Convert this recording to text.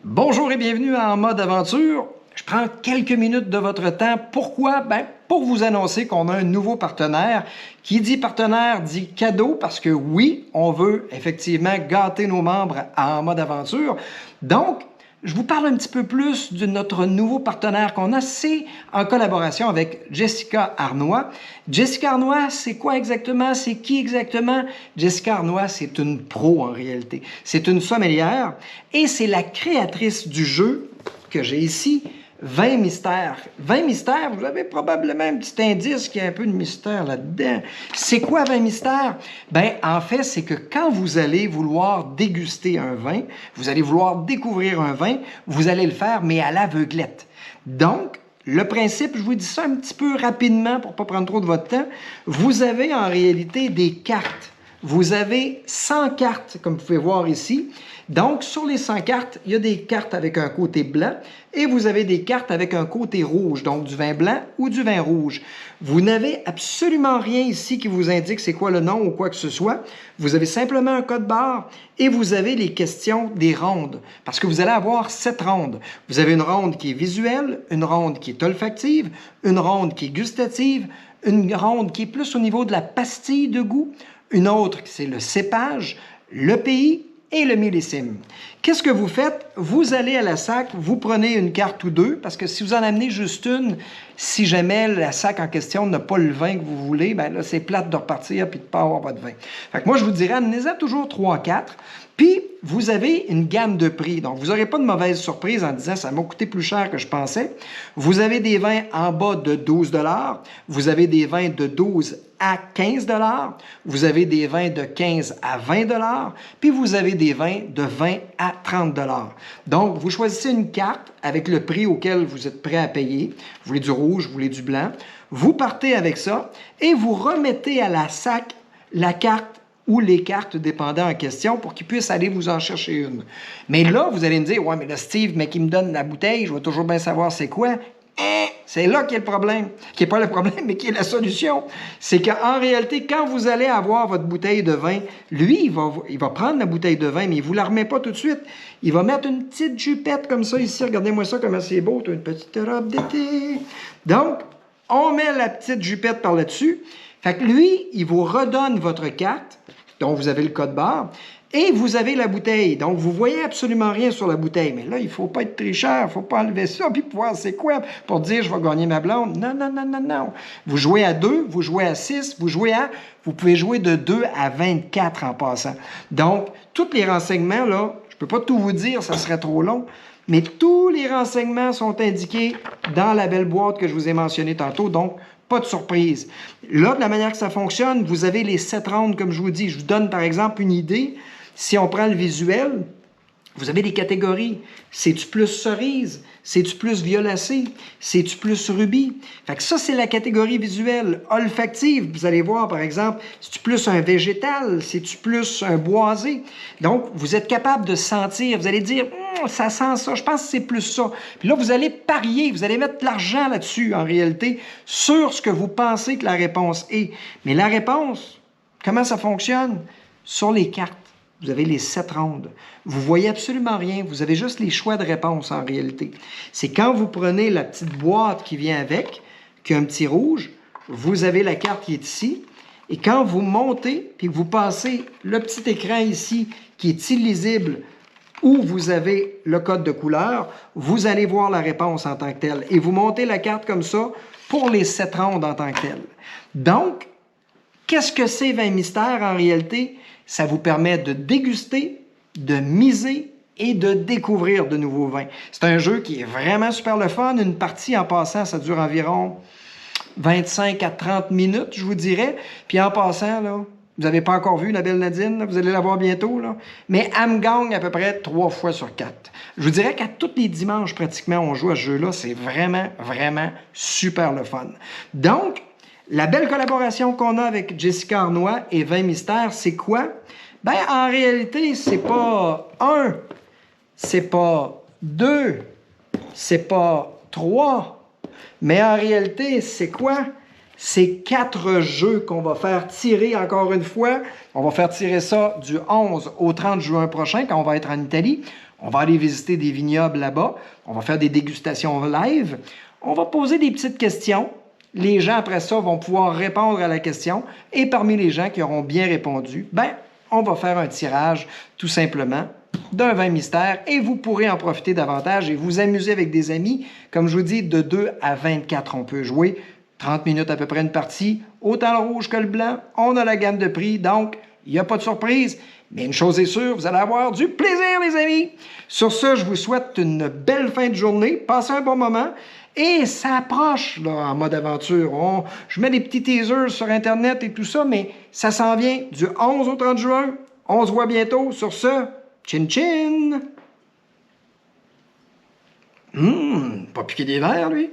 Bonjour et bienvenue à En mode aventure. Je prends quelques minutes de votre temps. Pourquoi? Pour vous annoncer qu'on a un nouveau partenaire. Qui dit partenaire dit cadeau parce que oui, on veut effectivement gâter nos membres à En mode aventure. Donc, je vous parle un petit peu plus de notre nouveau partenaire qu'on a. C'est en collaboration avec Jessica Arnois. Jessica Arnois, c'est quoi exactement? C'est qui exactement? Jessica Arnois, c'est une pro en réalité. C'est une sommelière et c'est la créatrice du jeu que j'ai ici, 20 mystères. 20 mystères, vous avez probablement un petit indice qui a un peu de mystère là-dedans. C'est quoi 20 mystères? En fait, c'est que quand vous allez vouloir déguster un vin, vous allez vouloir découvrir un vin, vous allez le faire, mais à l'aveuglette. Donc, le principe, je vous dis ça un petit peu rapidement pour ne pas prendre trop de votre temps. Vous avez en réalité des cartes. Vous avez 100 cartes, comme vous pouvez voir ici. Donc, sur les 100 cartes, il y a des cartes avec un côté blanc et vous avez des cartes avec un côté rouge, donc du vin blanc ou du vin rouge. Vous n'avez absolument rien ici qui vous indique c'est quoi le nom ou quoi que ce soit. Vous avez simplement un code barre et vous avez les questions des rondes, parce que vous allez avoir 7 rondes. Vous avez une ronde qui est visuelle, une ronde qui est olfactive, une ronde qui est gustative, une ronde qui est plus au niveau de la pastille de goût, une autre, c'est le cépage, le pays et le millésime. Qu'est-ce que vous faites? Vous allez à la SAC, vous prenez une carte ou deux, parce que si vous en amenez juste une, si jamais la SAC en question n'a pas le vin que vous voulez, là, c'est plate de repartir et de ne pas avoir votre vin. Fait que moi, je vous dirais, amenez-en toujours 3-4, puis vous avez une gamme de prix. Donc, vous n'aurez pas de mauvaise surprise en disant « ça m'a coûté plus cher que je pensais ». Vous avez des vins en bas de 12 $, vous avez des vins de 12 à 15 $, vous avez des vins de 15 à 20 $, puis vous avez des vins de 20 à 30 $. Donc, vous choisissez une carte avec le prix auquel vous êtes prêt à payer. Vous voulez du rouge, vous voulez du blanc. Vous partez avec ça et vous remettez à la SAC la carte ou les cartes dépendant en question pour qu'ils puissent aller vous en chercher une. Mais là, vous allez me dire « Ouais, mais là, Steve, mais qui me donne la bouteille, je vais toujours bien savoir c'est quoi. » C'est là qui est le problème. Qui n'est pas le problème, mais qui est la solution. C'est qu'en réalité, quand vous allez avoir votre bouteille de vin, lui, il va prendre la bouteille de vin, mais il ne vous la remet pas tout de suite. Il va mettre une petite jupette comme ça ici. Regardez-moi ça, comment c'est beau. Une petite robe d'été. Donc, on met la petite jupette par là-dessus. Fait que lui, il vous redonne votre carte, dont vous avez le code barre, et vous avez la bouteille. Donc, vous voyez absolument rien sur la bouteille. Mais là, il ne faut pas être tricheur, il ne faut pas enlever ça, puis voir c'est quoi, pour dire je vais gagner ma blonde. Non, non, non, non, non. Vous jouez à 2, vous jouez à 6, vous pouvez jouer de 2 à 24 en passant. Donc, tous les renseignements, là, je ne peux pas tout vous dire, ça serait trop long, mais tous les renseignements sont indiqués dans la belle boîte que je vous ai mentionnée tantôt. Donc, pas de surprise. Là, de la manière que ça fonctionne, vous avez les 7 rondes, comme je vous dis. Je vous donne, par exemple, une idée. Si on prend le visuel, vous avez des catégories. C'est-tu plus cerise? C'est-tu plus violacé? C'est-tu plus rubis? Fait que ça, c'est la catégorie visuelle. Olfactive, vous allez voir, par exemple, c'est-tu plus un végétal? C'est-tu plus un boisé? Donc, vous êtes capable de sentir. Vous allez dire, ça sent ça, je pense que c'est plus ça. Puis là, vous allez parier, vous allez mettre de l'argent là-dessus, en réalité, sur ce que vous pensez que la réponse est. Mais la réponse, comment ça fonctionne? Sur les cartes. Vous avez les 7 rondes. Vous voyez absolument rien. Vous avez juste les choix de réponse en réalité. C'est quand vous prenez la petite boîte qui vient avec, qui a un petit rouge, vous avez la carte qui est ici. Et quand vous montez, puis que vous passez le petit écran ici, qui est illisible, où vous avez le code de couleur, vous allez voir la réponse en tant que telle. Et vous montez la carte comme ça pour les 7 rondes en tant que telle. Donc, qu'est-ce que c'est 20 mystères en réalité? Ça vous permet de déguster, de miser et de découvrir de nouveaux vins. C'est un jeu qui est vraiment super le fun. Une partie, en passant, ça dure environ 25 à 30 minutes, je vous dirais. Puis en passant, là, vous n'avez pas encore vu la belle Nadine, là, vous allez la voir bientôt, là. Mais elle me gagne à peu près 3 fois sur 4. Je vous dirais qu'à tous les dimanches, pratiquement, on joue à ce jeu-là. C'est vraiment, vraiment super le fun. Donc, la belle collaboration qu'on a avec Jessica Arnois et 20 mystères, c'est quoi? En réalité, c'est pas 1, c'est pas 2, c'est pas 3, mais en réalité, c'est quoi? C'est 4 jeux qu'on va faire tirer encore une fois. On va faire tirer ça du 11 au 30 juin prochain quand on va être en Italie. On va aller visiter des vignobles là-bas. On va faire des dégustations live. On va poser des petites questions. Les gens, après ça, vont pouvoir répondre à la question. Et parmi les gens qui auront bien répondu, on va faire un tirage, tout simplement, d'un vin mystère. Et vous pourrez en profiter davantage et vous amuser avec des amis. Comme je vous dis, de 2 à 24, on peut jouer. 30 minutes à peu près une partie. Autant le rouge que le blanc. On a la gamme de prix, donc il n'y a pas de surprise. Mais une chose est sûre, vous allez avoir du plaisir, les amis. Sur ce, je vous souhaite une belle fin de journée. Passez un bon moment. Et ça approche, là, en mode aventure. Je mets des petits teasers sur Internet et tout ça, mais ça s'en vient du 11 au 30 juin. On se voit bientôt. Sur ce, chin chin! Pas piqué des verres, lui?